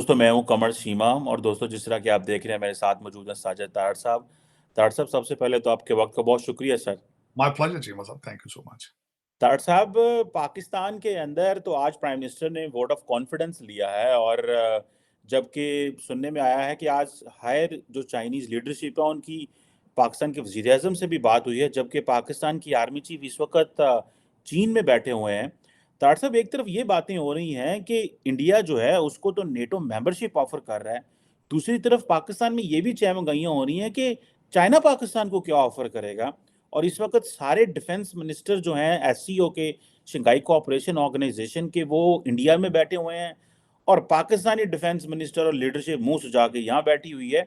दोस्तों मैं हूं कमर शीमा और दोस्तों जिस तरह कि आप देख रहे हैं मेरे साथ मौजूद हैं साजिद तार साहब। तार साहब सबसे पहले तो आपके वक्त का बहुत शुक्रिया sir. My pleasure, Jima sir. Thank you so much. तार साहब, पाकिस्तान के अंदर तो आज प्राइम मिनिस्टर ने वोट ऑफ कॉन्फिडेंस लिया है और जबकि सुनने में आया है कि आज हायर जो चाइनीज़ लीडरशिप है उनकी पाकिस्तान के वज़ीर आज़म से भी बात हुई है, जबकि पाकिस्तान की आर्मी चीफ इस वक्त चीन में बैठे हुए हैं। तार साहब, एक तरफ ये बातें हो रही हैं कि इंडिया जो है उसको तो नेटो मेंबरशिप ऑफर कर रहा है, दूसरी तरफ पाकिस्तान में ये भी चहमगाइयाँ हो रही हैं कि चाइना पाकिस्तान को क्या ऑफर करेगा। और इस वक्त सारे डिफेंस मिनिस्टर जो हैं एससीओ के, शंघाई कोऑपरेशन ऑर्गेनाइजेशन के, वो इंडिया में बैठे हुए हैं और पाकिस्तानी डिफेंस मिनिस्टर और लीडरशिप मुंह सुजा के यहाँ बैठी हुई है।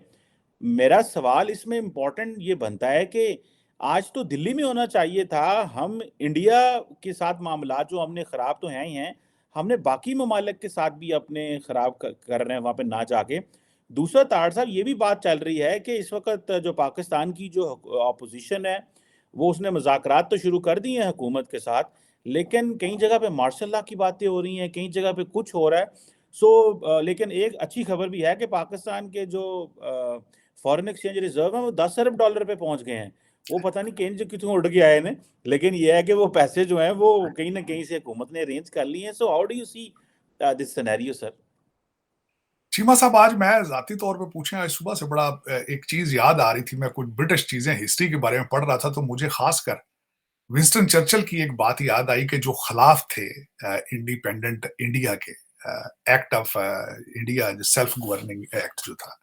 मेरा सवाल इसमें इम्पोर्टेंट ये बनता है कि आज तो दिल्ली में होना चाहिए था। हम इंडिया के साथ मामला जो हमने ख़राब तो हैं ही हैं, हमने बाकी ममालिक के साथ भी अपने ख़राब कर रहे हैं वहाँ पे ना जाके। दूसरा तार साहब, ये भी बात चल रही है कि इस वक्त जो पाकिस्तान की जो अपोजिशन है वो उसने मुज़ाकरात तो शुरू कर दिए हैं हुकूमत के साथ, लेकिन कई जगह पे मार्शल लॉ की बातें हो रही हैं, कई जगह पे कुछ हो रहा है। लेकिन एक अच्छी खबर भी है कि पाकिस्तान के जो फॉरेन एक्सचेंज रिजर्व है वो 10 अरब डॉलर पे पहुंच गए हैं। वो पता नहीं कहीं कितने उड़ के आए ने, लेकिन ये है कि वो पैसे जो हैं वो कहीं ना कहीं से हुकूमत ने अरेंज कर लिए हैं। So how do you see this scenario sir? Cheema साहब, आज मैं जाती तौर पे पूछे, आज सुबह से बड़ा एक चीज याद आ रही थी। मैं कुछ ब्रिटिश चीजें हिस्ट्री के बारे में पढ़ रहा था, तो मुझे खासकर विंस्टन चर्चिल की एक बात याद आई कि जो खिलाफ थे इंडिपेंडेंट इंडिया के, act of India, self governing act जो था,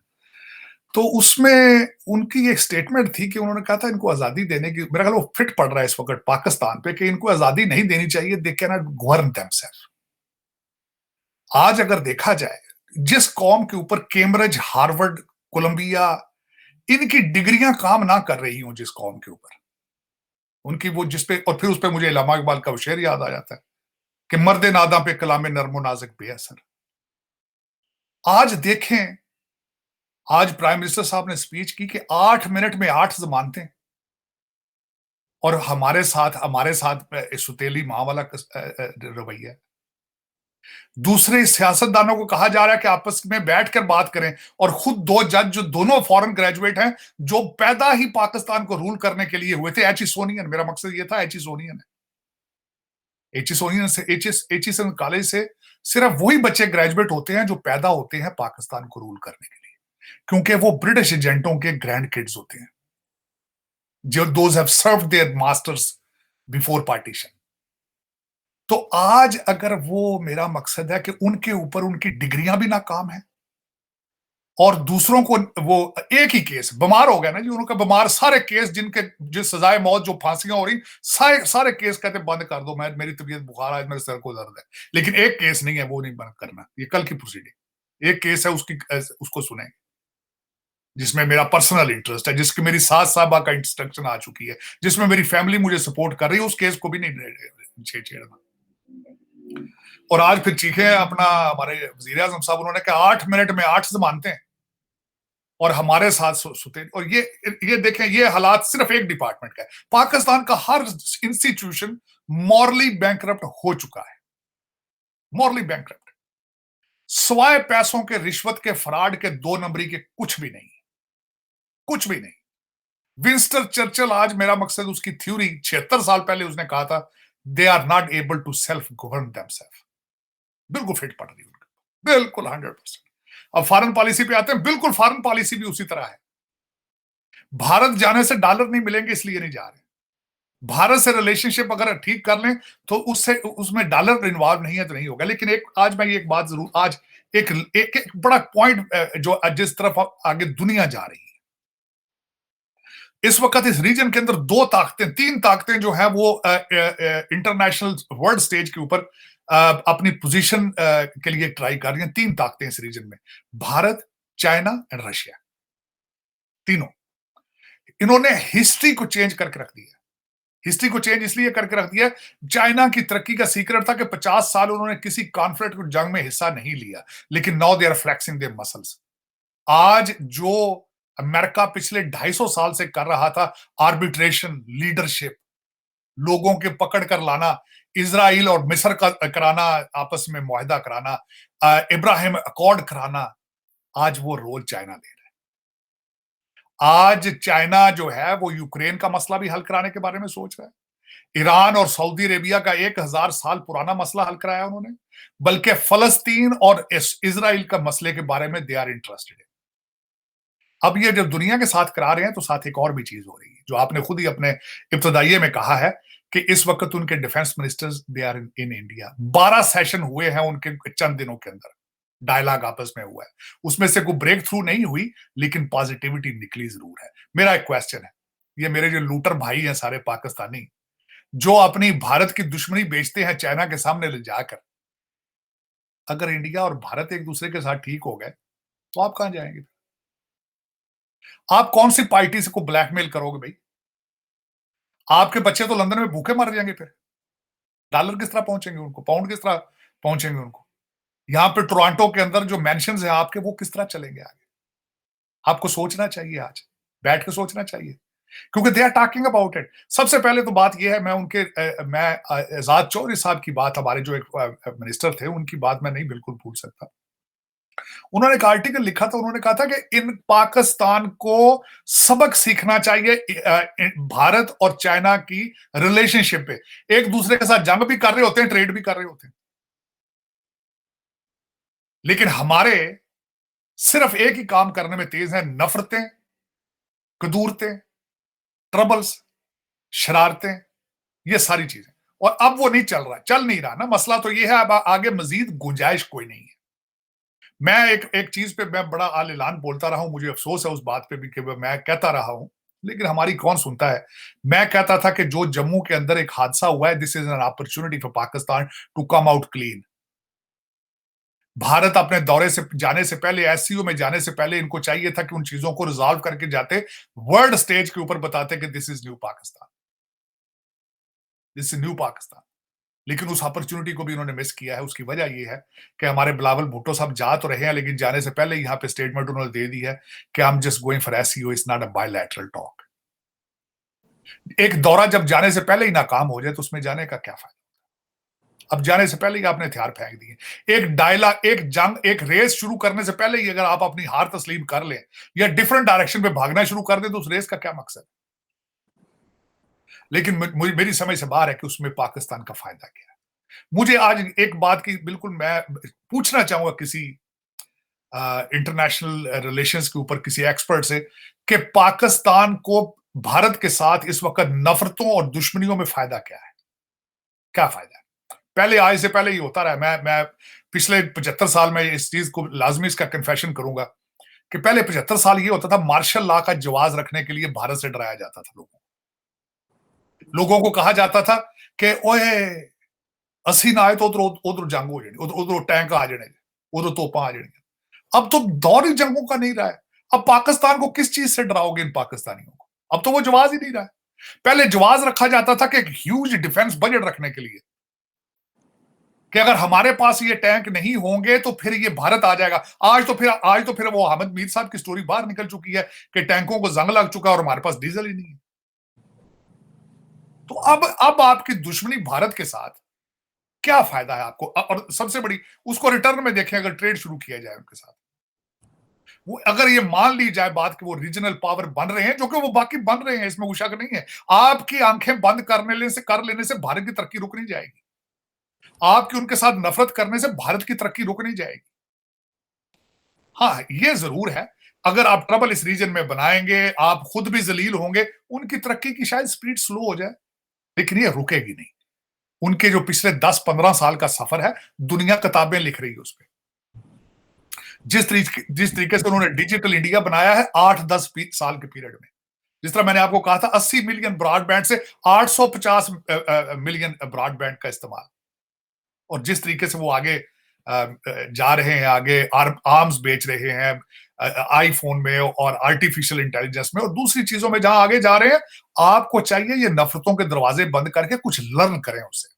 तो उसमें उनकी एक स्टेटमेंट थी कि उन्होंने कहा था इनको आजादी देने की, मेरा ख्याल वो फिट पड़ रहा है इस वक्त पाकिस्तान पे, कि इनको आजादी नहीं देनी चाहिए, they can not govern themselves. आज अगर देखा जाए, जिस कौम के ऊपर कैम्ब्रिज, हार्वर्ड, कोलंबिया, इनकी डिग्रियां काम ना कर रही हूं, जिस कौम के ऊपर उनकी वो जिस पे, और फिर उस पे मुझे इलामा इकबाल का वो शेर याद आ जाता है कि मर्दे नादा पे कलामे नरमो नाजिक बेअसर। आज देखें, आज प्राइम मिनिस्टर साहब ने स्पीच की कि 8 मिनट में 8 जमानतें, और हमारे साथ सुतेली मां वाला रवैया। दूसरे सियासतदानों को कहा जा रहा है कि आपस में बैठकर बात करें, और खुद दो जज जो दोनों फॉरेन ग्रेजुएट हैं, जो पैदा ही पाकिस्तान को रूल करने के लिए हुए थे, एच ई सोनियन, मेरा मकसद ये था, एच ई सोनियन है, एच ई सोनियन से, एच ई कॉलेज से सिर्फ वही बच्चे ग्रेजुएट होते हैं जो पैदा होते हैं पाकिस्तान को रूल करने के लिए, क्योंकि वो ब्रिटिश एजेंटों के ग्रैंड किड्स होते हैं, जो those have served there masters before partition. तो आज अगर वो, मेरा मकसद है कि उनके ऊपर उनकी डिग्रियां भी नाकाम है, और दूसरों को वो एक ही केस बीमार हो गया ना जी, उनका बीमार सारे केस जिनके जिस सजाए मौत, जो फांसियां हो रही, सारे केस कहते बंद कर दो, मैं मेरी तबीयत बुखार है, मेरे सर को दर्द है, लेकिन एक केस नहीं है, वो नहीं बंद करना, ये कल की प्रोसीडिंग, एक केस है उसको सुने, जिसमें मेरा पर्सनल इंटरेस्ट है, जिसकी मेरी सास साहबा का इंस्ट्रक्शन आ चुकी है, जिसमें मेरी फैमिली मुझे सपोर्ट कर रही है, उस केस को भी नहीं छेड़ना। और आज फिर चीखे अपना हमारे वजीर आजम साहब, उन्होंने कहा 8 मिनट में 8 जमानते हैं, और हमारे साथ सुते। और ये देखें, ये हालात सिर्फ एक डिपार्टमेंट का है, पाकिस्तान का हर इंस्टीट्यूशन मॉरली बैंकरप्ट हो चुका है, मॉरली बैंकरप्ट, स्वाय पैसों के, रिश्वत के, फ्रॉड के, 2 नंबरी के, कुछ भी नहीं, कुछ भी नहीं। विंस्टन चर्चिल, आज मेरा मकसद उसकी थ्योरी 76 साल पहले उसने कहा था, they are not able to self govern themselves, बिल्कुल फिट पड़ रही है उनका, बिल्कुल 100%। अब फॉरेन पॉलिसी पे आते हैं, बिल्कुल फॉरेन पॉलिसी भी उसी तरह है। भारत जाने से डॉलर नहीं मिलेंगे इसलिए नहीं जा रहे, भारत से रिलेशनशिप अगर ठीक कर लें तो उससे, उसमें डॉलर इन्वॉल्व नहीं है तो नहीं होगा। लेकिन आज मैं ये एक बात जरूर, आज एक बड़ा पॉइंट जो जिस तरफ आगे दुनिया जा रही है, इस वक्त इस रीजन के अंदर 2 ताकतें, 3 ताकतें जो है वो इंटरनेशनल वर्ल्ड स्टेज के ऊपर अपनी पोजीशन के लिए ट्राई कर रही हैं। 3 ताकतें इस रीजन में, भारत, चाइना एंड रशिया, तीनों। इन्होंने हिस्ट्री को चेंज करके रख दिया। हिस्ट्री को चेंज इसलिए करके रख दिया, चाइना की तरक्की का सीक्रेट था कि 50 साल उन्होंने किसी कॉन्फ्लिक्ट को, जंग में हिस्सा नहीं लिया, लेकिन now they are flexing their muscles. आज जो अमेरिका पिछले 250 साल से कर रहा था, आर्बिट्रेशन, लीडरशिप, लोगों के पकड़ कर लाना, इजराइल और मिस्र का कराना, आपस में मुआहदा कराना, इब्राहिम अकॉर्ड कराना, आज वो रोल चाइना ले रहा है। आज चाइना जो है वो यूक्रेन का मसला भी हल कराने के बारे में सोच रहा है। ईरान और सऊदी अरेबिया का 1000 साल पुराना मसला हल कराया उन्होंने, बल्कि फलस्तीन और इजराइल का मसले के बारे में दे आर इंटरेस्टेड। अब ये जब दुनिया के साथ करा रहे हैं तो साथ एक और भी चीज हो रही है, जो आपने खुद ही अपने इब्तदाइये में कहा है कि इस वक्त उनके defence ministers they are in India. 12 session हुए हैं उनके चंद दिनों के अंदर, डायलॉग आपस में हुआ है, उसमें से कोई ब्रेक थ्रू नहीं हुई, लेकिन पॉजिटिविटी निकली जरूर है। मेरा एक क्वेश्चन है, ये मेरे जो लूटर भाई हैं सारे पाकिस्तानी, जो अपनी भारत की दुश्मनी बेचते हैं चाइना के सामने ले जाकर, अगर इंडिया और भारत एक दूसरे के साथ ठीक हो गए तो आप कहां जाएंगे? आप कौन सी पार्टी से को ब्लैकमेल करोगे भाई? आपके बच्चे तो लंदन में भूखे मर जाएंगे, फिर डॉलर किस तरह पहुंचेंगे उनको, पाउंड किस तरह पहुंचेंगे उनको? यहां पे टोरंटो के अंदर जो मेंशंस है आपके, वो किस तरह चलेंगे आगे? आपको सोचना चाहिए, आज बैठ के सोचना चाहिए, क्योंकि they are talking about it. सबसे पहले तो बात यह है, मैं एजाज चौधरी साहब की बात, हमारे जो एक मिनिस्टर थे, उनकी बात मैं नहीं बिल्कुल भूल सकता। उन्होंने एक आर्टिकल लिखा था, उन्होंने कहा था कि इन पाकिस्तान को सबक सीखना चाहिए भारत और चाइना की रिलेशनशिप पे। एक दूसरे के साथ जंग भी कर रहे होते हैं, ट्रेड भी कर रहे होते हैं, लेकिन हमारे सिर्फ एक ही काम करने में तेज है, नफरतें, कदूरतें, ट्रबल्स, शरारतें, ये सारी चीजें। और अब वो नहीं चल रहा, चल नहीं रहा ना। मसला तो ये है, अब आगे मजीद गुंजाइश कोई नहीं है। मैं एक चीज पे मैं बड़ा आल ऐलान बोलता रहा हूं, मुझे अफसोस है उस बात पे भी कि मैं कहता रहा हूं, लेकिन हमारी कौन सुनता है। मैं कहता था कि जो जम्मू के अंदर एक हादसा हुआ है, this is an opportunity for Pakistan to come out clean. Bharat अपने दौरे से जाने से पहले, एससीओ में जाने से पहले, इनको चाहिए था कि उन चीजों को रिजॉल्व करके जाते, वर्ल्ड स्टेज के ऊपर बताते कि this is new Pakistan, this is new Pakistan. लेकिन उस अपॉर्चुनिटी को भी उन्होंने मिस किया है। उसकी वजह यह है कि हमारे बिलावल भुट्टो साहब जा तो रहे हैं, लेकिन जाने से पहले यहां पे स्टेटमेंट उन्होंने दे दी है कि I am just going for SCO, it's not a bilateral talk. एक दौरा जब जाने से पहले ही नाकाम हो जाए तो उसमें जाने का क्या फायदा? अब जाने से पहले ही आपने हथियार फेंक दिए। एक डायलॉग, एक जंग, एक रेस शुरू करने से पहले ही अगर आप अपनी हार तस्लीम कर लें या डिफरेंट डायरेक्शन पे भागना शुरू कर दें, तो उस रेस का क्या मकसद? लेकिन मेरी समझ से बाहर है कि उसमें पाकिस्तान का फायदा क्या है। मुझे आज एक बात की बिल्कुल मैं पूछना चाहूंगा किसी इंटरनेशनल रिलेशंस के ऊपर किसी एक्सपर्ट से, कि पाकिस्तान को भारत के साथ इस वक्त नफरतों और दुश्मनियों में फायदा क्या है? क्या फायदा है? पहले, आज से पहले ही होता रहा। मैं पिछले 75 साल में इस चीज को लाजमी इसका कन्फेशन करूंगा कि पहले 75 साल ये होता था, मार्शल लॉ का जवाज रखने के लिए भारत से डराया जाता था लोगों को कहा जाता था कि ओए असी ना आए तो उधर उधर जंग हो जानी, उधर उधर टैंक आ जाने, उधर तोपा आ जानी। अब तो दौर ही जंगों का नहीं रहा है। अब पाकिस्तान को किस चीज से डराओगे इन पाकिस्तानियों को? अब तो वो जवाज ही नहीं रहा है। पहले जवाज रखा जाता था कि एक ह्यूज डिफेंस बजट रखने के लिए, कि अगर हमारे पास ये टैंक नहीं होंगे तो फिर ये भारत आ जाएगा। आज तो फिर वो अहमद मीर साहब की स्टोरी बाहर निकल चुकी है कि टैंकों को जंग लग चुका है और हमारे पास डीजल ही नहीं है। तो अब आपकी दुश्मनी भारत के साथ क्या फायदा है आपको? और सबसे बड़ी, उसको रिटर्न में देखें, अगर ट्रेड शुरू किया जाए उनके साथ, वो अगर ये मान ली जाए बात कि वो रीजनल पावर बन रहे हैं, जो कि वो बाकी बन रहे हैं, इसमें कोई शक नहीं है। आपकी आंखें बंद कर लेने से भारत की तरक्की रुक नहीं जाएगी। आपकी उनके साथ नफरत करने से भारत की तरक्की रुक नहीं जाएगी। हाँ, ये जरूर है, अगर आप ट्रबल इस रीजन में बनाएंगे, आप खुद भी जलील होंगे, उनकी तरक्की की शायद स्पीड स्लो हो जाए, लेकिन ये रुकेगी नहीं। उनके जो पिछले 10-15 साल का सफर है, दुनिया किताबें लिख रही है उस पर। जिस तरीके से उन्होंने डिजिटल इंडिया बनाया है 8-10 साल के पीरियड में, जिस तरह मैंने आपको कहा था 80 मिलियन ब्रॉडबैंड से 850 मिलियन ब्रॉडबैंड का इस्तेमाल, और जिस तरीके से वो आगे जा रहे हैं, आगे आर्म्स बेच रहे हैं आईफोन में और आर्टिफिशियल इंटेलिजेंस में और दूसरी चीजों में जहां आगे जा रहे हैं, आपको चाहिए ये नफरतों के दरवाजे बंद करके कुछ लर्न करें उससे,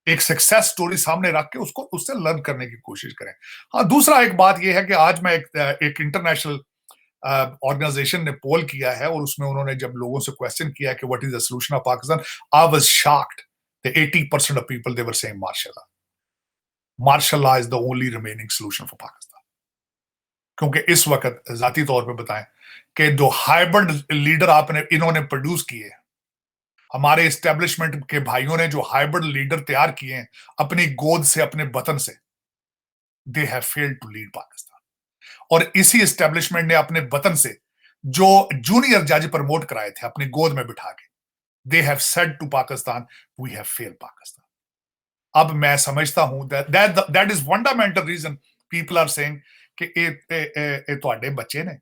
एक सक्सेस स्टोरी सामने रख के उसको उससे लर्न करने की कोशिश करें। हाँ, दूसरा एक बात यह है कि आज मैं एक इंटरनेशनल ऑर्गेनाइजेशन ने पोल किया है और उसमें उन्होंने जब लोगों से क्वेश्चन किया कि what is the solution of Pakistan, I was shocked that 80% of people they were saying martial law. Martial law is the only remaining solution for Pakistan. क्योंकि इस वक्त जाती तौर पे बताएं कि जो हाइब्रिड लीडर आपने इन्होंने प्रोड्यूस किए, हमारे एस्टेब्लिशमेंट के भाइयों ने जो हाइब्रिड लीडर तैयार किए हैं अपनी गोद से, अपने वतन से, they have failed to lead Pakistan. और इसी एस्टेब्लिशमेंट ने अपने वतन से जो जूनियर जज प्रमोट कराए थे अपनी गोद में बिठा के, they have said to Pakistan we have failed Pakistan. अब मैं समझता हूं that is fundamental reason people are saying कि ए ਤੁਹਾਡੇ बच्चे ने,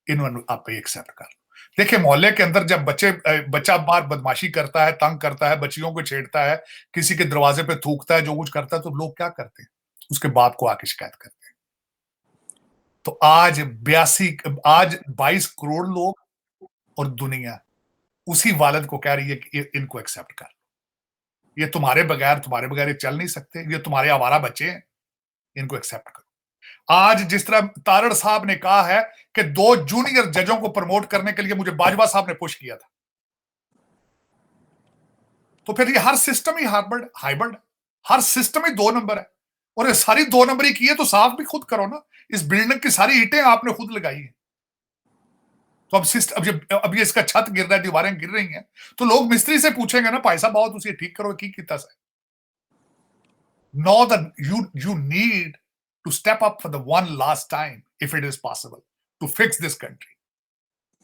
इन्होंने आप एक्सेप्ट कर लो। देखिए मोहल्ले के अंदर जब बच्चा बाहर बदमाशी करता है, तंग करता है, बच्चियों को छेड़ता है, किसी के दरवाजे पे थूकता है, जो कुछ करता है, तो लोग क्या करते हैं? उसके बाप को आके शिकायत करते हैं। तो आज 22 करोड़ लोग और दुनिया उसी वालिद को कह रही है कि इनको एक्सेप्ट कर, ये तुम्हारे बगैर ये चल नहीं सकते, ये तुम्हारे आवारा बच्चे हैं, इनको एक्सेप्ट करो। आज जिस तरह तारड़ साहब ने कहा है कि 2 जूनियर जजों को प्रमोट करने के लिए मुझे बाजवा साहब ने पुश किया था, तो फिर ये हर सिस्टम ही हाइब्रिड, हर सिस्टम ही 2 नंबर है। और ये सारी 2 नंबरी की है तो साफ भी खुद करो ना। इस बिल्डिंग की सारी ईंटें आपने खुद लगाई है, तो अब ये इसका छत गिर रहा है, दीवारें गिर रही हैं, तो लोग मिस्त्री से पूछेंगे ना, भाई साहब बहुत उसे ठीक करो की कितना से। Know that you need to step up for the one last time if it is possible to fix this country.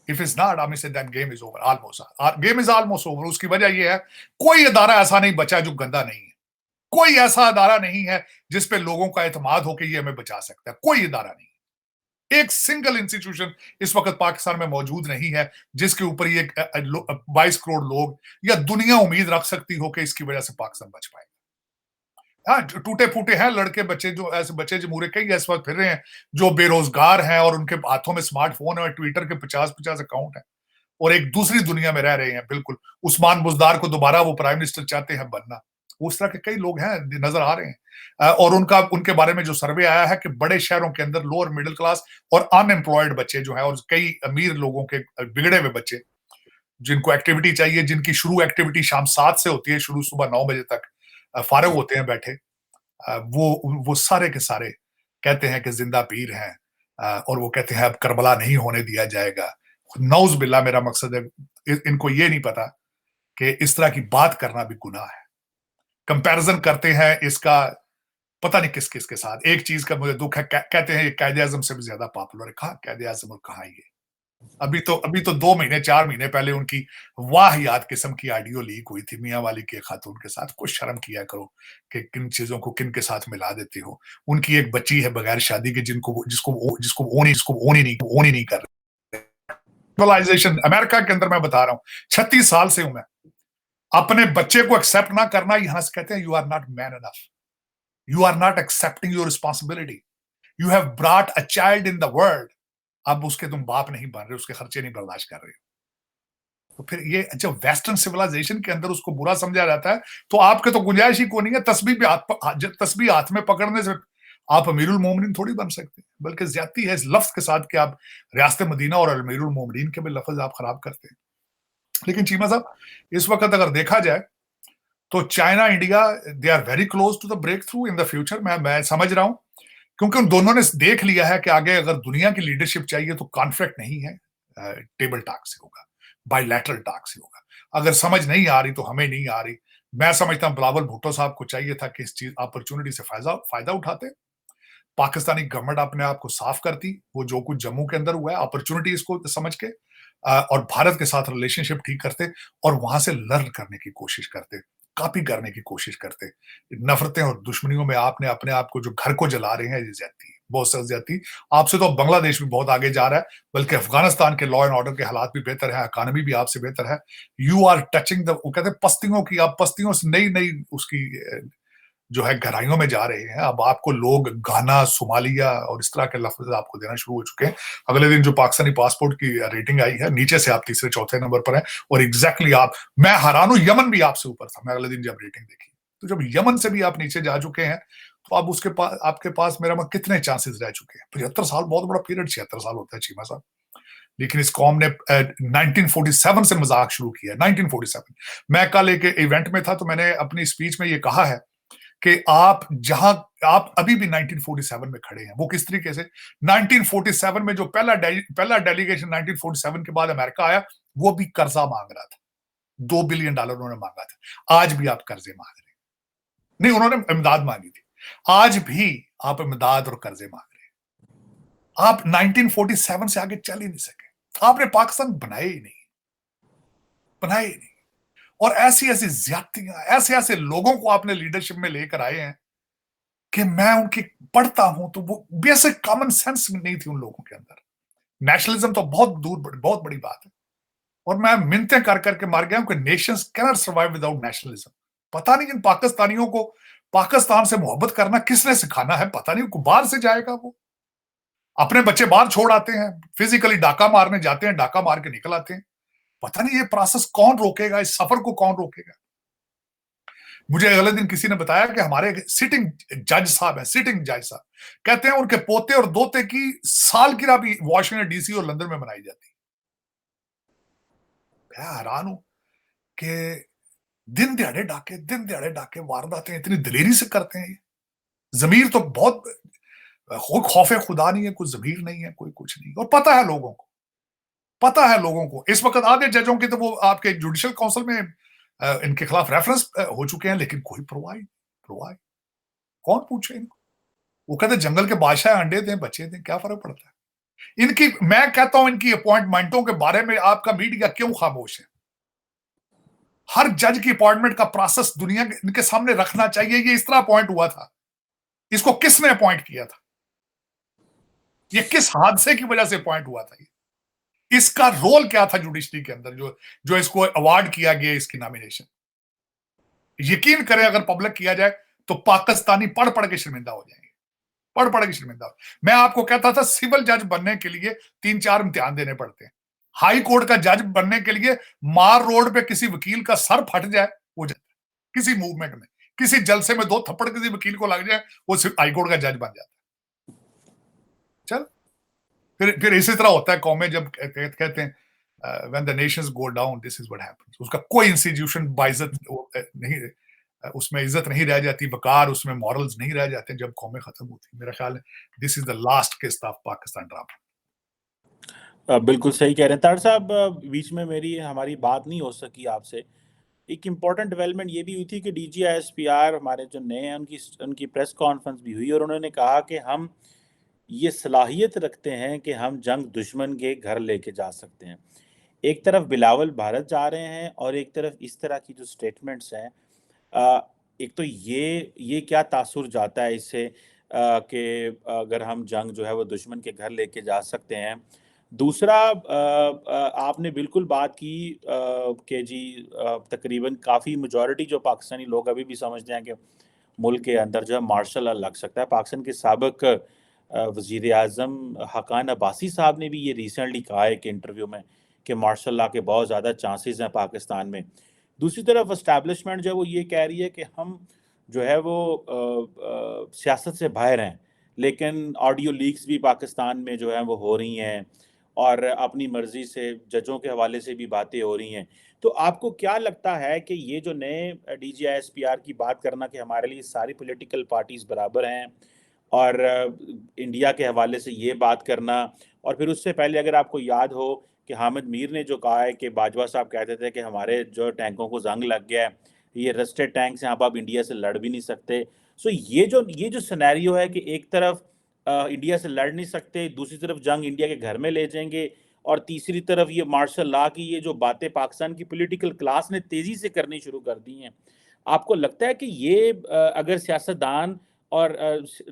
If it's not, I mean say that game is over almost. Game is almost over. उसकी वजह ये है कोई इदारा ऐसा नहीं बचा जो गंदा नहीं है, कोई ऐसा इदारा नहीं है जिस पे लोगों का एतमाद हो कि ये हमें बचा सकता है, कोई इदारा नहीं। एक सिंगल इंस्टीट्यूशन इस वक्त पाकिस्तान में मौजूद नहीं है जिसके ऊपर ये 22 करोड़ लोग या दुनिया उम्मीद रख सकती हो कि इसकी वजह से पाकिस्तान बच पाएगा। हाँ, टूटे फूटे हैं लड़के बच्चे, जो ऐसे बच्चे जमूरे कई इस वक्त फिर रहे हैं जो बेरोजगार हैं और उनके हाथों में स्मार्टफोन है और ट्विटर के 50-50 अकाउंट है और एक दूसरी दुनिया में रह रहे हैं। बिल्कुल उस्मान बुजदार को दोबारा वो प्राइम मिनिस्टर चाहते हैं बनना, उस तरह के कई लोग हैं नजर आ रहे हैं। और उनके बारे में जो सर्वे आया है कि बड़े शहरों के अंदर लोअर मिडिल क्लास और अनएम्प्लॉयड बच्चे जो है और कई अमीर लोगों के बिगड़े हुए बच्चे जिनको एक्टिविटी चाहिए, जिनकी शुरू एक्टिविटी शाम 7 से होती है, शुरू सुबह 9 बजे तक फारग होते हैं बैठे, वो सारे के सारे कहते हैं कि जिंदा पीर हैं और वो कहते हैं अब करबला नहीं होने दिया जाएगा। नौज बिल्ला, मेरा मकसद है इनको ये नहीं पता कि इस तरह की बात करना भी गुनाह है। कंपैरिजन करते हैं इसका पता नहीं किस किस के साथ। एक चीज का मुझे दुख है, कहते हैं ये कायदे आजम से भी ज्यादा पॉपुलर है। कहा कायदे आजम और कहा ये अभी तो 2 महीने 4 महीने पहले उनकी वाहियात किस्म की ऑडियो लीक हुई थी मियां वाली के खातून के साथ। कुछ शर्म किया करो कि किन चीजों को किन के साथ मिला देते हो। उनकी एक बच्ची है बगैर शादी के जिसको ओन ही नहीं कर रहे। सिविलाइजेशन अमेरिका के अंदर मैं बता रहा हूं, 36 साल से हूं मैं, अपने बच्चे को एक्सेप्ट ना करना, यहां से कहते हैं you are not man enough, you are not accepting your responsibility, you have brought a child in the world, अब उसके तुम बाप नहीं बन रहे, उसके खर्चे नहीं बर्दाश्त कर रहे। तो फिर ये जब वेस्टर्न सिविलाइजेशन के अंदर उसको बुरा समझा जाता है तो आपके तो गुंजाइश ही कोई नहीं है। तस्बीह हाथ में पकड़ने से आप अमीरुल मोमिनीन थोड़ी बन सकते हैं, बल्कि ज्यादती है इस लफ्ज के साथ कि आप रियासत मदीना और अमीरुल मोमिनीन के भी लफ्ज आप खराब करते हैं। लेकिन चीमा साहब, इस वक्त अगर देखा जाए तो China India they are very close to the breakthrough in the future. मैं समझ रहा हूं क्योंकि उन दोनों ने देख लिया है कि आगे अगर दुनिया की लीडरशिप चाहिए तो कॉन्फ्लिक्ट नहीं है, टेबल टॉक से होगा, बायलैटरल टॉक से होगा। अगर समझ नहीं आ रही तो हमें नहीं आ रही। मैं समझता हूं बिलावल भुट्टो साहब को चाहिए था कि इस चीज अपॉर्चुनिटी से फायदा उठाते, पाकिस्तानी गवर्नमेंट अपने आप को साफ करती, वो जो कुछ जम्मू के अंदर हुआ है अपॉर्चुनिटी इसको समझ के, और भारत के साथ रिलेशनशिप ठीक करते और वहां से लर्न करने की कोशिश करते, कॉपी करने की कोशिश करते। नफरतें और दुश्मनियों में आपने अपने आप को जो घर को जला रहे हैं, ये ज्यादती, बहुत सख्त ज्यादती। आपसे तो बांग्लादेश भी बहुत आगे जा रहा है, बल्कि अफगानिस्तान के लॉ एंड ऑर्डर के हालात भी बेहतर है, इकोनॉमी भी आपसे बेहतर है। यू आर टचिंग द, वो कहते हैं पस्तियों की, आप पस्तियों से नई नई उसकी जो है गहराइयों में जा रहे हैं। अब आपको लोग गाना, सोमालिया और इस तरह के लफ्ज आपको देना शुरू हो चुके हैं। अगले दिन जो पाकिस्तानी पासपोर्ट की रेटिंग आई है, नीचे से आप तीसरे चौथे नंबर पर हैं और एग्जैक्टली मैं हैरान हूं, यमन भी आपसे ऊपर था मैं अगले दिन जब रेटिंग देखी। तो जब यमन से भी आप नीचे जा चुके हैं तो आपके पास मेरा कितने चांसेस रह चुके हैं। 75 साल बहुत बड़ा पीरियड, 76 साल होता है चीमा साहब। लेकिन इस कौम ने 1947 से मजाक शुरू किया। 1947 मैं कल एक इवेंट में था, तो मैंने अपनी स्पीच में ये कहा है कि आप जहां आप अभी भी 1947 में खड़े हैं। वो किस तरीके से 1947 में जो पहला डेलीगेशन 1947 के बाद अमेरिका आया, वो भी कर्जा मांग रहा था। $2 बिलियन उन्होंने मांगा था। आज भी आप कर्जे मांग रहे हैं। नहीं, उन्होंने इमदाद मांगी थी। आज भी आप इमदाद और कर्जे मांग रहे हैं। आप 1947 से आगे चल ही नहीं सके। आपने पाकिस्तान बनाए ही नहीं, बनाए ही नहीं। और ऐसी ऐसी ज्यादतियां, ऐसे ऐसे लोगों को आपने लीडरशिप में लेकर आए हैं कि मैं उनकी पढ़ता हूं तो वो बेसिक कॉमन सेंस नहीं थी उन लोगों के अंदर। नेशनलिज्म तो बहुत बड़ी बात है। और मैं मिन्नतें कर करके मार गया हूं कि Nations can not survive without nationalism. पता नहीं इन पाकिस्तानियों को पाकिस्तान से मोहब्बत करना किसने सिखाना है, पता नहीं। बाहर से जाएगा वो, अपने बच्चे बाहर छोड़ आते हैं, फिजिकली डाका मारने जाते हैं, डाका मार के निकल आते हैं। पता नहीं ये प्रोसेस कौन रोकेगा, इस सफर को कौन रोकेगा। मुझे अगले दिन किसी ने बताया कि हमारे सिटिंग जज साहब है, सिटिंग जज साहब कहते हैं उनके पोते और दोते की सालगिरह भी वॉशिंगटन डीसी और लंदन में मनाई जाती है। मैं हैरान हूं कि दिन दिहाड़े डाके वारदातें इतनी दलेरी से करते हैं। जमीर तो बहुत, खौफे खुदा नहीं है, कोई जमीर नहीं है, कोई कुछ नहीं। और पता है लोगों को, पता है लोगों को। इस वक्त आधे जजों के तो वो आपके जुडिशियल काउंसिल में इनके खिलाफ रेफरेंस हो चुके हैं, लेकिन कोई परवाह कौन पूछे इनको। वो कहते जंगल के बादशाह अंडे दें, बच्चे दें, क्या फर्क पड़ता है इनकी। मैं कहता हूं इनकी अपॉइंटमेंटों के बारे में आपका मीडिया क्यों खामोश है। हर जज की अपॉइंटमेंट का प्रोसेस दुनिया के इनके सामने रखना चाहिए। ये इस तरह अपॉइंट हुआ था, इसको किसने अपॉइंट किया था, ये किस हादसे की वजह से अपॉइंट हुआ था, इसका रोल क्या था जुडिशरी के अंदर जो इसको अवार्ड किया गया, इसकी नॉमिनेशन। यकीन करें अगर पब्लिक किया जाए तो पाकिस्तानी पढ़ पढ़ के शर्मिंदा हो जाएंगे, पढ़ पढ़ के शर्मिंदा। मैं आपको कहता था सिविल जज बनने के लिए 3-4 इम्तिहान देने पड़ते हैं। हाई कोर्ट का जज बनने के लिए मार रोड पे किसी वकील का सर फट जाए, वो किसी मूवमेंट में, किसी जलसे में 2 थप्पड़ किसी वकील को लग जाए, वो हाई कोर्ट का जज बन जाता है। चल फिर इसी तरह होता है कौमें जब कहते हैं when the nations go down this is what happens। उसका कोई इंस्टीट्यूशन बाइज्जत नहीं, उसमें इज्जत नहीं रह जाती, वकार उसमें मॉरल्स नहीं रह जाते जब कौमें खत्म होती। मेरा ख्याल है दिस इज द लास्ट किस्त ऑफ पाकिस्तान ड्रामा। बिल्कुल सही कह रहे हैं तार साहब। बीच में हमारी बात नहीं हो सकी आपसे। एक इम्पॉर्टेंट डेवलपमेंट ये भी हुई थी कि DGISPR हमारे जो नए हैं उनकी प्रेस कॉन्फ्रेंस भी हुई और उन्होंने कहा कि हम ये सलाहियत रखते हैं कि हम जंग दुश्मन के घर लेके जा सकते हैं। एक तरफ बिलावल भारत जा रहे हैं और एक तरफ इस तरह की जो स्टेटमेंट्स हैं, एक तो ये क्या तासुर जाता है इससे कि अगर हम जंग जो है वो दुश्मन के घर लेके जा सकते हैं। दूसरा, आपने बिल्कुल बात की कि जी तकरीबन काफ़ी मेजॉरिटी जो पाकिस्तानी लोग अभी भी समझते हैं कि मुल्क के अंदर जो है मार्शल लॉ लग सकता है। पाकिस्तान के साबिक वज़ीर आज़म हकान अब्बासी साहब ने भी ये रिसेंटली कहा है कि इंटरव्यू में कि मार्शल लॉ के बहुत ज़्यादा चांसेस हैं पाकिस्तान में। दूसरी तरफ इस्टेब्लिशमेंट जो है वो ये कह रही है कि हम जो है वो सियासत से बाहर हैं, लेकिन ऑडियो लीक्स भी पाकिस्तान में जो है वो हो रही हैं और अपनी मर्ज़ी से जजों के हवाले से भी बातें हो रही हैं। तो आपको क्या लगता है कि ये जो नए DGISPR की बात करना कि हमारे लिए सारी पॉलिटिकल पार्टीज़ बराबर हैं और इंडिया के हवाले से ये बात करना, और फिर उससे पहले अगर आपको याद हो कि हामिद मीर ने जो कहा है कि बाजवा साहब कहते थे कि हमारे जो टैंकों को जंग लग गया है, ये रस्टेड टैंक्स हैं, आप इंडिया से लड़ भी नहीं सकते। सो ये जो सिनेरियो है कि एक तरफ इंडिया से लड़ नहीं सकते, दूसरी तरफ जंग इंडिया के घर में ले जाएंगे, और तीसरी तरफ ये मार्शल लॉ की ये जो बातें पाकिस्तान की पॉलिटिकल क्लास ने तेज़ी से करनी शुरू कर दी हैं। आपको लगता है कि ये अगर सियासतदान और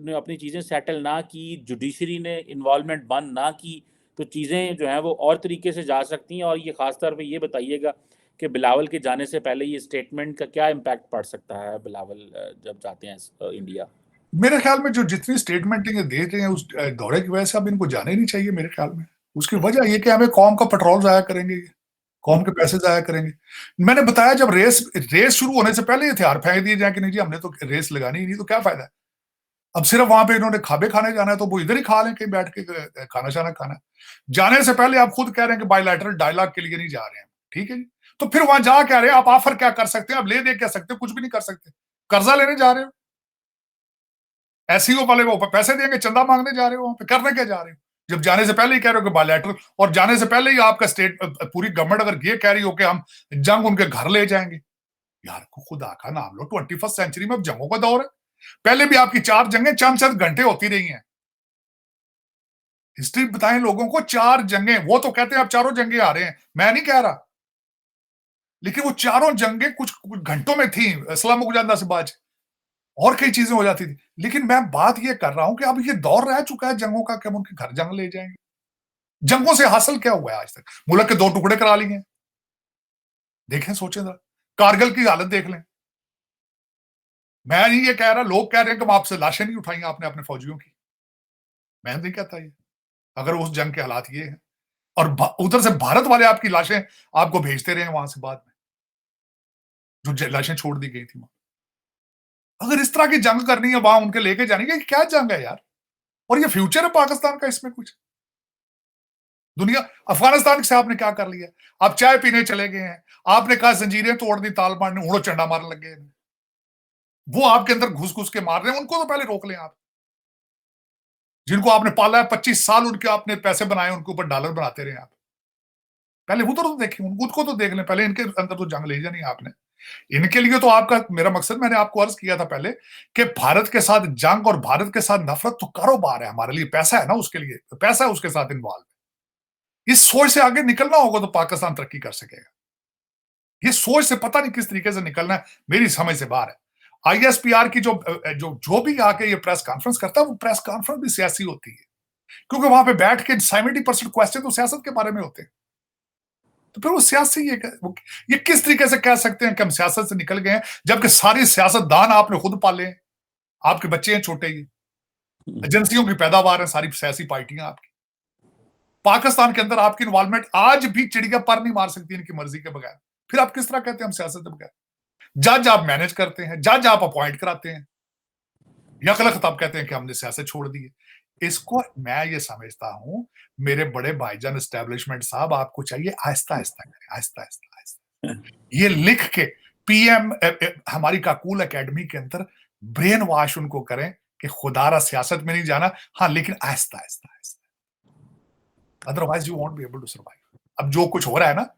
ने अपनी चीज़ें सेटल ना की, जुडिशरी ने इन्वॉल्वमेंट बंद ना की, तो चीज़ें जो हैं वो और तरीके से जा सकती हैं? और ये ख़ास तौर पे ये बताइएगा कि बिलावल के जाने से पहले ये स्टेटमेंट का क्या इम्पैक्ट पड़ सकता है बिलावल जब जाते हैं इंडिया? मेरे ख्याल में जो जितनी स्टेटमेंट ये दे रहे हैं उस दौरे की वजह से अब इनको जाना ही नहीं चाहिए मेरे ख्याल में। उसकी वजह ये कि हमें कौम का पेट्रोल जाया करेंगे, कौम के पैसे जाया करेंगे। मैंने बताया जब रेस शुरू होने से पहले हथियार फेंक दिए जाए कि नहीं जी हमने तो रेस लगानी ही नहीं, तो क्या फायदा है। अब सिर्फ वहां पे इन्होंने खाबे खाने जाना है तो वो इधर ही खा लें, कहीं बैठ के खाना शाना खाना है। जाने से पहले आप खुद कह रहे हैं कि बायलैटरल डायलॉग के लिए नहीं जा रहे हैं, ठीक है जी। तो फिर वहां जा कह रहे हैं, आप ऑफर क्या कर सकते हैं, आप ले दे क्या सकते हैं, कुछ भी नहीं कर सकते। कर्जा लेने जा रहे हो, एससीओ वाले वो पैसे देंगे, चंदा मांगने जा रहे हो, वहां पे करने क्या जा रहे हो, जब जाने से पहले ही कह रहे हो कि बायलैटरल, और जाने से पहले ही आपका स्टेट पूरी गवर्नमेंट अगर ये कह रही हो कि हम जंग उनके घर ले जाएंगे, यार को खुदा का नाम लो, 21st सेंचुरी में अब जंगों का दौर है। पहले भी आपकी 4 जंगें चंद चंद घंटे होती रही हैं। हिस्ट्री बताएं लोगों को, 4 जंगें, वो तो कहते हैं अब चारों जंगे आ रहे हैं, मैं नहीं कह रहा, लेकिन वो चारों जंगें कुछ घंटों में थी, इस्लाम गुजादा से बाज और कई चीजें हो जाती थी। लेकिन मैं बात ये कर रहा हूं कि अब ये दौर रह चुका है जंगों का कि हम उनके घर जंग ले जाएंगे। जंगों से हासिल क्या हुआ है आज तक, मुल्क के 2 टुकड़े करा लिए। देखें, सोचें जरा, कारगिल की हालत देख लें। मैं नहीं ये कह रहा, लोग कह रहे हैं कि आपसे लाशें नहीं उठाई आपने अपने फौजियों की, मैं नहीं कहता ये, अगर उस जंग के हालात ये हैं और उधर से भारत वाले आपकी लाशें आपको भेजते रहे वहां से बाद में, जो लाशें छोड़ दी गई थी वहां, अगर इस तरह की जंग करनी है वहां उनके लेके जाने की, क्या जंग है यार। और ये फ्यूचर है पाकिस्तान का, इसमें कुछ दुनिया, अफगानिस्तान से आपने क्या कर लिया, आप चाय पीने चले गए हैं, आपने कहा जंजीरें तोड़ दी, तालिबान ने उड़ो चंडा मारने लग गए, वो आपके अंदर घुस घुस के मार रहे हैं, उनको तो पहले रोक लें आप, जिनको आपने पाला है 25 साल, उनके आपने पैसे बनाए, उनके ऊपर डॉलर बनाते रहे आप, पहले उधर तो देखें, उनको तो देख लें, पहले इनके अंदर तो जंग ले जानी आपने। इनके लिए तो आपका, मेरा मकसद मैंने आपको अर्ज किया था पहले कि भारत के साथ जंग और भारत के साथ नफरत तो कारोबार है हमारे लिए, पैसा है ना उसके लिए, पैसा है उसके साथ इन्वॉल्व। इस सोच से आगे निकलना होगा तो पाकिस्तान तरक्की कर सकेगा। ये सोच से पता नहीं किस तरीके से निकलना है, मेरी समझ से बाहर है। आईएसपीआर की जो भी आके ये प्रेस कॉन्फ्रेंस करता है, वो प्रेस कॉन्फ्रेंस भी सियासी होती है, क्योंकि वहां पे बैठ के 70% क्वेश्चन तो सियासत के बारे में होते हैं। तो फिर वो सियासी ये किस तरीके से कह सकते हैं कि हम सियासत से निकल गए हैं, जबकि सारी सियासतदान आपने खुद पाले हैं, आपके बच्चे हैं छोटे, ही एजेंसियों की पैदावार है सारी सियासी पार्टियां आपकी। पाकिस्तान के अंदर आपकी इन्वॉल्वमेंट आज भी चिड़िया पर नहीं मार सकती इनकी मर्जी के बगैर, फिर आप किस तरह कहते हैं हम सियासत के बगैर। जज आप मैनेज करते हैं, जज आप अपॉइंट कराते हैं, यकलख तब कहते हैं कि हमने सियासत छोड़ दी है। इसको मैं ये समझता हूं, मेरे बड़े भाईजान एस्टेब्लिशमेंट साहब, आपको चाहिए आहिस्ता आहिस्ता करें, आहिस्ता आहिस्ता आहिस्ता, ये लिख के पीएम हमारी काकूल एकेडमी के अंदर ब्रेन वॉश उनको करें कि खुदारा सियासत में नहीं जाना, हाँ, लेकिन आहिस्ता आहिस्ता आहिस्ता, otherwise you won't be able to survive. अब जो कुछ हो रहा है ना,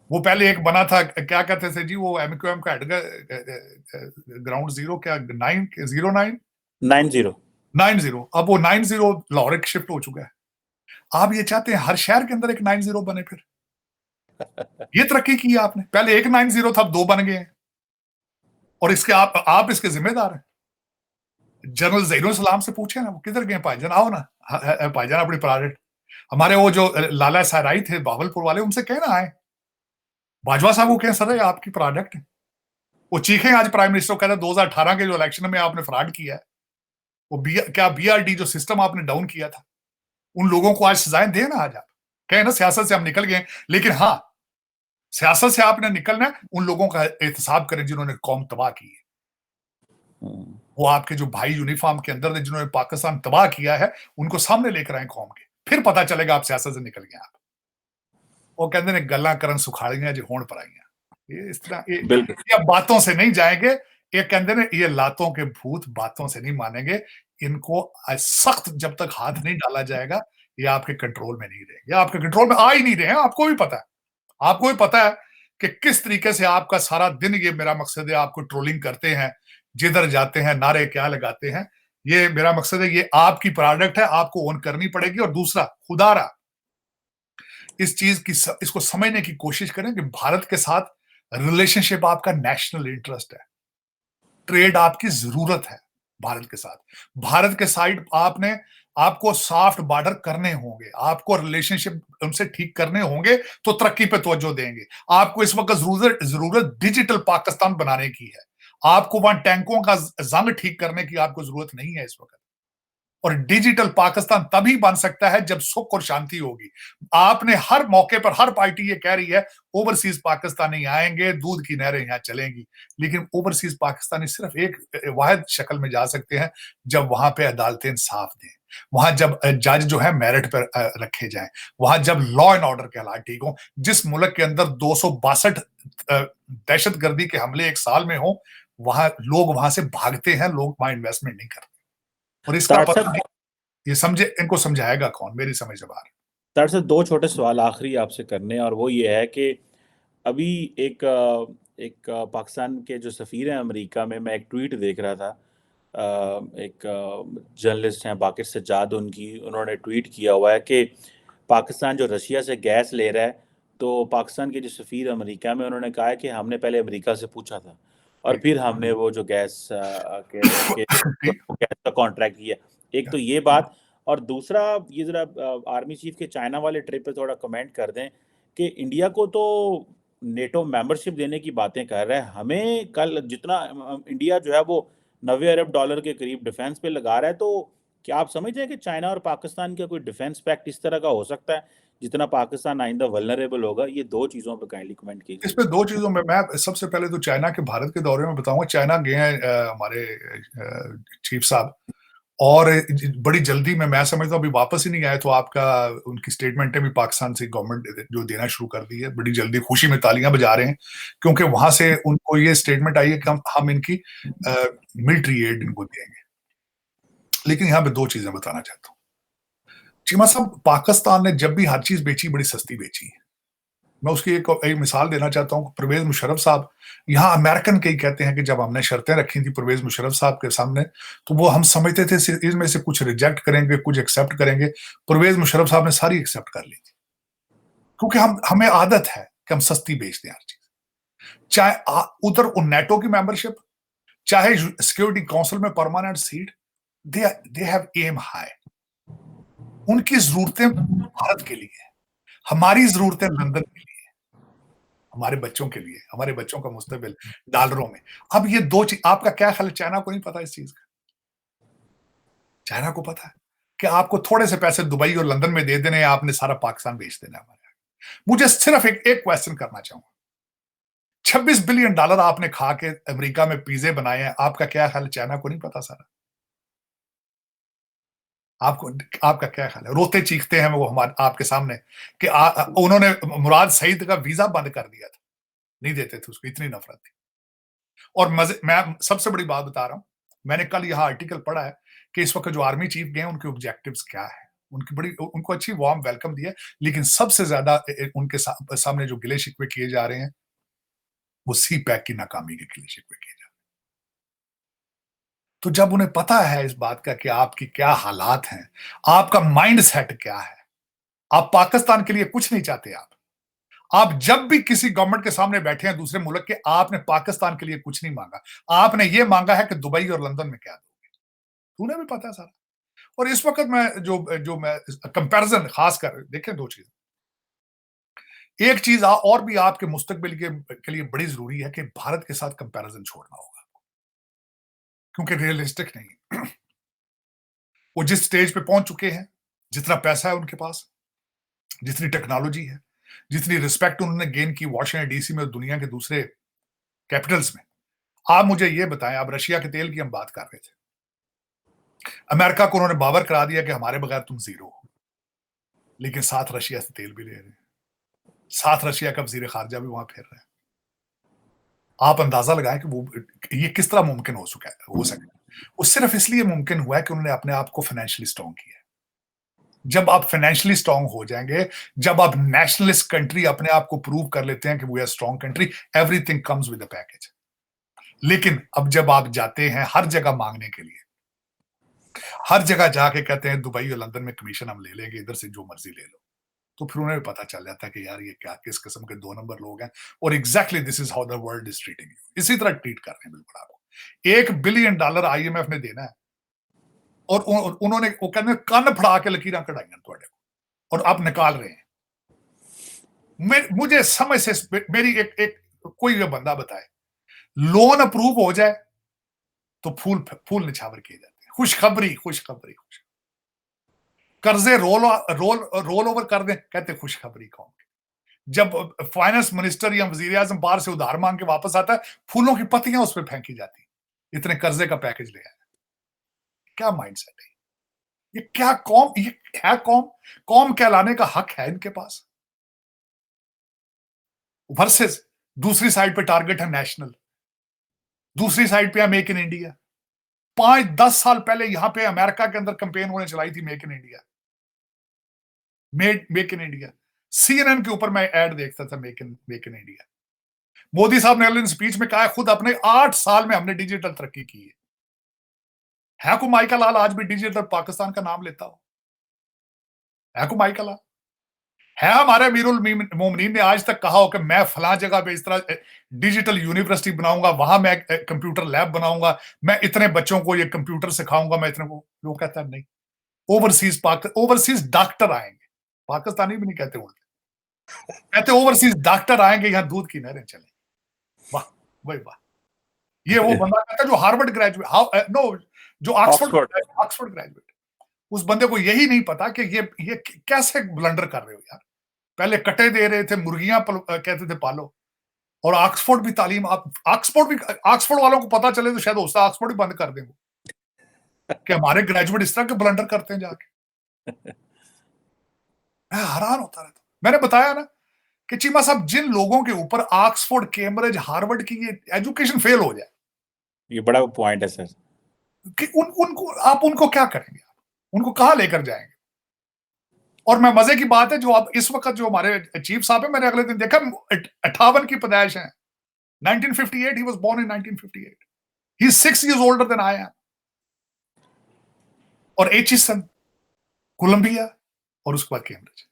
वो पहले एक बना था, क्या कहते थे जी, वो एमक्यूएम का ग्राउंड जीरो, क्या 90, अब वो 90 लाहौर शिफ्ट हो चुका है। आप ये चाहते हैं हर शहर के अंदर एक 90 बने, फिर ये तरक्की की आपने, पहले एक 90 था, अब 2 बन गए हैं, और इसके आप इसके जिम्मेदार हैं। जनरल जहीरुल सलाम से पूछे ना, वो किधर गए भाईजान, आओ ना भाईजान अपनी प्रोजेक्ट। हमारे वो जो लाला सहराई थे बावलपुर वाले, उनसे कहना आए, बाजवा साहब को कहें सर आपकी प्रोडक्ट है, वो चीखें आज प्राइम मिनिस्टर को, कहते 2018 के जो इलेक्शन में आपने फ्रॉड किया है, वो क्या बीआरडी जो सिस्टम आपने डाउन किया था, उन लोगों को आज सजाएं देना, आज आप कहें ना सियासत से हम निकल गए, लेकिन हाँ, सियासत से आपने निकलना है, उन लोगों का एहतसाब करें जिन्होंने कौम तबाह की है। वो आपके जो भाई यूनिफॉर्म के अंदर थे जिन्होंने पाकिस्तान तबाह किया है, उनको सामने लेकर आए कौम के, फिर पता चलेगा आप सियासत से निकल गए आप। वो कहते हैं गल्ला करन सुखाड़ियां जो होण पराइयां, ये इस तरह ये बातों से नहीं जाएंगे, ये कहते हैं ये लातों के भूत बातों से नहीं मानेंगे, इनको सख्त जब तक हाथ नहीं डाला जाएगा, ये आपके कंट्रोल में नहीं रहेंगे, आपके कंट्रोल में आ ही नहीं रहे हैं। आपको भी पता है, आपको भी पता है कि किस तरीके से आपका सारा दिन, ये मेरा मकसद है, आपको ट्रोलिंग करते हैं, जिधर जाते हैं नारे क्या लगाते हैं, ये मेरा मकसद है, ये आपकी प्रोडक्ट है, आपको ओन करनी पड़ेगी। और दूसरा, खुदारा इस चीज की इसको समझने की कोशिश करें कि भारत के साथ रिलेशनशिप आपका नेशनल इंटरेस्ट है, ट्रेड आपकी जरूरत है भारत के साथ, भारत के साइड आपको सॉफ्ट बॉर्डर करने होंगे, आपको रिलेशनशिप उनसे ठीक करने होंगे, तो तरक्की पे तवज्जो देंगे। आपको इस वक्त जरूरत डिजिटल पाकिस्तान बनाने की है, आपको वहां टैंकों का जंग ठीक करने की आपको जरूरत नहीं है इस वक्त। और डिजिटल पाकिस्तान तभी बन सकता है जब सुख और शांति होगी। आपने हर मौके पर हर पार्टी ये कह रही है ओवरसीज पाकिस्तानी आएंगे, दूध की नहरें यहां चलेंगी, लेकिन ओवरसीज पाकिस्तानी सिर्फ एक वाहिद शक्ल में जा सकते हैं जब वहां पे अदालतें इंसाफ दें, वहां जब जज जो है मेरिट पर रखे जाएं, वहां जब लॉ एंड ऑर्डर के हालात ठीक हो। जिस मुल्क के अंदर 262 दहशतगर्दी के हमले एक साल में हो, वहां लोग वहां से भागते हैं, लोग वहां इन्वेस्टमेंट नहीं करते। और इसका पता ये समझे, इनको समझाएगा कौन, मेरी समझ से बाहर। दरअसल दो छोटे सवाल आखिरी आपसे करने हैं, और वो ये है कि अभी एक पाकिस्तान के जो सफ़ीर हैं अमेरिका में, मैं एक ट्वीट देख रहा था। एक जर्नलिस्ट हैं बाकिर सज्जाद, उन्होंने ट्वीट किया हुआ है कि पाकिस्तान जो रशिया से गैस ले रहा है, तो पाकिस्तान के जो सफ़ीर अमेरिका में, उन्होंने कहा है कि हमने पहले अमेरिका से पूछा था और फिर हमने वो जो गैस गैस का कॉन्ट्रैक्ट किया। एक तो ये बात, और दूसरा ये ज़रा आर्मी चीफ के चाइना वाले ट्रिप पे थोड़ा कमेंट कर दें कि इंडिया को तो नेटो मेंबरशिप देने की बातें कर रहा है, हमें कल जितना इंडिया जो है वो 90 अरब डॉलर के करीब डिफेंस पे लगा रहा है, तो क्या आप समझते हैं कि चाइना और पाकिस्तान का कोई डिफेंस पैक्ट इस तरह का हो सकता है जितना पाकिस्तान आइंदा वल्नरेबल होगा? ये दो चीज़ों पे काइंडली कमेंट कीजिए। इस पे दो चीजों में मैं सबसे पहले तो चाइना के भारत के दौरे में बताऊंगा। चाइना गए हैं हमारे चीफ साहब, और बड़ी जल्दी में मैं समझता हूँ अभी वापस ही नहीं आए, तो आपका उनकी स्टेटमेंट भी पाकिस्तान से गवर्नमेंट जो देना शुरू कर दी है, बड़ी जल्दी खुशी में तालियां बजा रहे हैं, क्योंकि वहां से उनको ये स्टेटमेंट आई है कि हम इनकी मिलिट्री एड इनको देंगे। लेकिन यहाँ पे दो चीजें बताना चाहता हूँ। चीमा साहब, पाकिस्तान ने जब भी हर चीज बेची, बड़ी सस्ती बेची है। मैं उसकी एक मिसाल देना चाहता हूँ। परवेज मुशर्रफ साहब यहाँ अमेरिकन के ही कहते हैं कि जब हमने शर्तें रखी थी परवेज मुशर्रफ साहब के सामने, तो वो हम समझते थे इसमें से कुछ रिजेक्ट करेंगे, कुछ एक्सेप्ट करेंगे। परवेज मुशर्रफ साहब ने सारी एक्सेप्ट कर ली थी, क्योंकि हमें आदत है कि हम सस्ती बेचते हैं हर चीज। चाहे उधर नेटो की मेंबरशिप, चाहे सिक्योरिटी काउंसिल में permanent seat, they have aim high. उनकी जरूरतें भारत के लिए, हमारी जरूरतें लंदन के लिए, हमारे बच्चों के लिए, हमारे बच्चों का मुस्तकबिल डॉलरों में। अब ये दो चीज, आपका क्या ख्याल है? चाइना को नहीं पता इस चीज का? चाइना को पता है कि आपको थोड़े से पैसे दुबई और लंदन में दे देने, आपने सारा पाकिस्तान बेच देना हमारे। मुझे सिर्फ एक क्वेश्चन करना चाहूंगा। 26 बिलियन डॉलर आपने खा के अमेरिका में पिज्जे बनाए हैं, आपका क्या ख्याल है? चाइना को नहीं पता सारा? आपको, आपका क्या ख्याल है? रोते चीखते हैं वो हमारे आपके सामने कि उन्होंने मुराद सईद का वीजा बंद कर दिया था, नहीं देते थे उसको, इतनी नफरत थी। और मैं सबसे बड़ी बात बता रहा हूं, मैंने कल यहां आर्टिकल पढ़ा है कि इस वक्त जो आर्मी चीफ गए उनके ऑब्जेक्टिव्स क्या है। उनको अच्छी वार्म वेलकम दिया, लेकिन सबसे ज्यादा उनके सामने जो गिले शिकवे किए जा रहे हैं, वो सी पैक की नाकामी के गिले शिकवे किए जा रहे हैं। तो जब उन्हें पता है इस बात का कि आपकी क्या हालात हैं, आपका माइंड सेट क्या है, आप पाकिस्तान के लिए कुछ नहीं चाहते। आप जब भी किसी गवर्नमेंट के सामने बैठे हैं दूसरे मुल्क के, आपने पाकिस्तान के लिए कुछ नहीं मांगा, आपने ये मांगा है कि दुबई और लंदन में क्या दोगे। उन्हें भी पता है सारा। और इस वक्त मैं जो मैं कंपैरिजन खास कर देखें, दो चीज, एक चीज और भी आपके मुस्तकबिल के लिए बड़ी जरूरी है कि भारत के साथ कंपैरिजन छोड़ना होगा, क्योंकि रियलिस्टिक नहीं। वो जिस स्टेज पे पहुंच चुके हैं, जितना पैसा है उनके पास, जितनी टेक्नोलॉजी है, जितनी रिस्पेक्ट उन्होंने गेन की वॉशिंगटन डीसी में और दुनिया के दूसरे कैपिटल्स में। आप मुझे ये बताएं, आप रशिया के तेल की हम बात कर रहे थे, अमेरिका को उन्होंने बावर करा दिया कि हमारे बगैर तुम जीरो हो, लेकिन साथ रशिया से तेल भी ले रहे हैं, साथ रशिया का वजीर खारजा भी वहां फिर रहे हैं। आप अंदाजा लगाएं कि वो ये किस तरह मुमकिन हो सके। वो सिर्फ इसलिए मुमकिन हुआ है कि उन्होंने अपने आप को फाइनेंशियली स्ट्रांग किया। जब आप फाइनेंशियली स्ट्रांग हो जाएंगे, जब आप नेशनलिस्ट कंट्री अपने आप को प्रूव कर लेते हैं कि we are strong country, everything comes with a package. लेकिन अब जब आप जाते हैं हर जगह मांगने के लिए, हर जगह जाके कहते हैं दुबई और लंदन में कमीशन हम ले लेंगे, इधर से जो मर्जी ले लो, तो फिर उन्हें पता चल जाता है कि यार ये क्या, किस किस्म के दो नंबर लोग हैं। और exactly this is how the world is treating you. इसी तरह ट्रीट कर रहे हैं बिल्कुल आपको। $1 बिलियन IMF ने देना है, और उन्होंने वो कहते कन फड़ा के लकीर कढ़ाइया थोड़े को, और अब निकाल रहे हैं। मुझे समझ से मेरी एक कोई भी बंदा बताए, लोन अप्रूव हो जाए तो फूल फूल निछावर किए जाते हैं। खुशखबरी खुशखबरी खुश। कर्जे रोल ओवर कर दें, कहते खुशखबरी कौम की। जब फाइनेंस मिनिस्टर या वजीर आजम बाहर से उधार मांग के वापस आता है, फूलों की पत्तियां उस पर फेंकी जाती, इतने कर्जे का पैकेज ले आया। क्या माइंडसेट है ये? क्या कौम ये है? कौम कहलाने का हक है इनके पास? वर्सेस दूसरी साइड पे टारगेट है नेशनल, दूसरी साइड पे है मेक इन इंडिया। 5-10 साल पहले यहां पे अमेरिका के अंदर कंपेन होने चलाई थी make in India, make in India. CNN के ऊपर मैं ऐड देखता था मेक इन इंडिया। मोदी साहब ने अगले स्पीच में कहा खुद अपने 8 साल में हमने डिजिटल तरक्की की है को माइका लाल आज भी डिजिटल पाकिस्तान का नाम लेता हो? है को माइका लाल? है हमारे अमीरुल मोमिनीन ने आज तक कहा हो कि मैं फलां जगह पे इस तरह डिजिटल यूनिवर्सिटी बनाऊंगा, वहां मैं कंप्यूटर लैब बनाऊंगा, मैं इतने बच्चों को ये कंप्यूटर सिखाऊंगा, मैं इतने को? लोग कहते हैं नहीं। ओवरसीज डॉक्टर आएंगे, पाकिस्तानी भी नहीं कहते उल्टे, कहते ओवरसीज डॉक्टर आएंगे, यहाँ दूध की नहरें चले। वाह भाई वाह। ये वो बंदा कहता है जो हार्वर्ड ग्रेजुएट, नो, जो ऑक्सफोर्ड ग्रेजुएट, उस बंदे को यही नहीं पता कि ये कैसे ब्लंडर कर रहे हो यार। पहले कटे दे रहे थे, मुर्गियां कहते थे पालो, और ऑक्सफोर्ड भी तालीम, ऑक्सफोर्ड वालों को पता चले तो शायद होता ऑक्सफोर्ड भी बंद कर देंगे कि हमारे ग्रेजुएट इस तरह के ब्लंडर करते हैं जाके। मैं हैरान होता रहता। मैंने बताया ना कि चीमा साहब, जिन लोगों के ऊपर ऑक्सफोर्ड, कैम्ब्रिज, हार्वर्ड की ये एजुकेशन फेल हो जाए, ये बड़ा पॉइंट है सर, कि उनको क्या करेंगे? उनको कहां लेकर जाएंगे? और मैं मजे की बात है, जो अब इस वक्त जो हमारे चीफ साहब है, मैंने अगले दिन देखा 58 की पैदाइश है, 1958, he was born in 1958, he is 6 years older than I am। और एचिसन, कोलंबिया, और उसके बाद कैम्ब्रिज।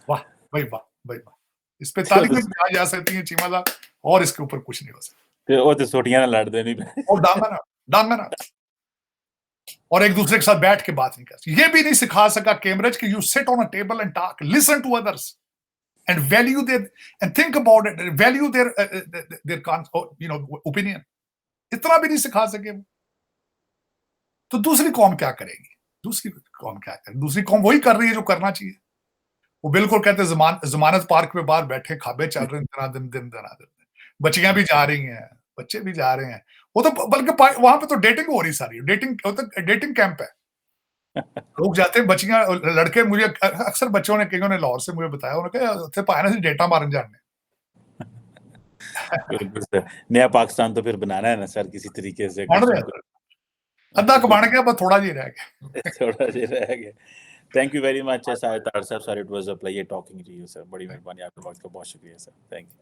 वाह भाई वाह भाई वाह। इस पे तारीखें आ जा सकती हैं चीमा साहब, और इसके ऊपर कुछ नहीं हो सकता। वो तो सोटियां ना लड़ देनी और डांगा ना और एक दूसरे के साथ बैठ के बात नहीं कर। ये भी नहीं सिखा सका कैम्ब्रिज कि you sit on a table and talk, listen to others and value their and think about it, value their opinion. इतना भी नहीं सिखा सके वो। तो दूसरी कौम क्या करेगी? दूसरी कौम वही कर रही है जो करना चाहिए। वो बिल्कुल कहते जमानत पार्क पे बाहर बैठे खाबे चल रहे हैं दिन। बच्चियां भी जा रही हैं, बच्चे भी जा रहे हैं। वो तो बल्कि वहां पे तो डेटिंग हो रही सारी, डेटिंग कैंप है। लोग जाते हैं, बच्चियां, लड़के, मुझे अक्सर बच्चों ने, कईयों ने लाहौर से मुझे बताया, उन्होंने कहा पाया से डेटा मारन जाने। बिल्कुल सर, नया पाकिस्तान तो फिर बनाना है ना सर, किसी तरीके से। अद्धा क बन गया, बस थोड़ा जी रह गया। थोड़ा जी रह गया। Thank you very much sir, it was a pleasure talking to you sir. बड़ी मेहरबानी, आपके वक्त का बहुत शुक्रिया सर। Thank you.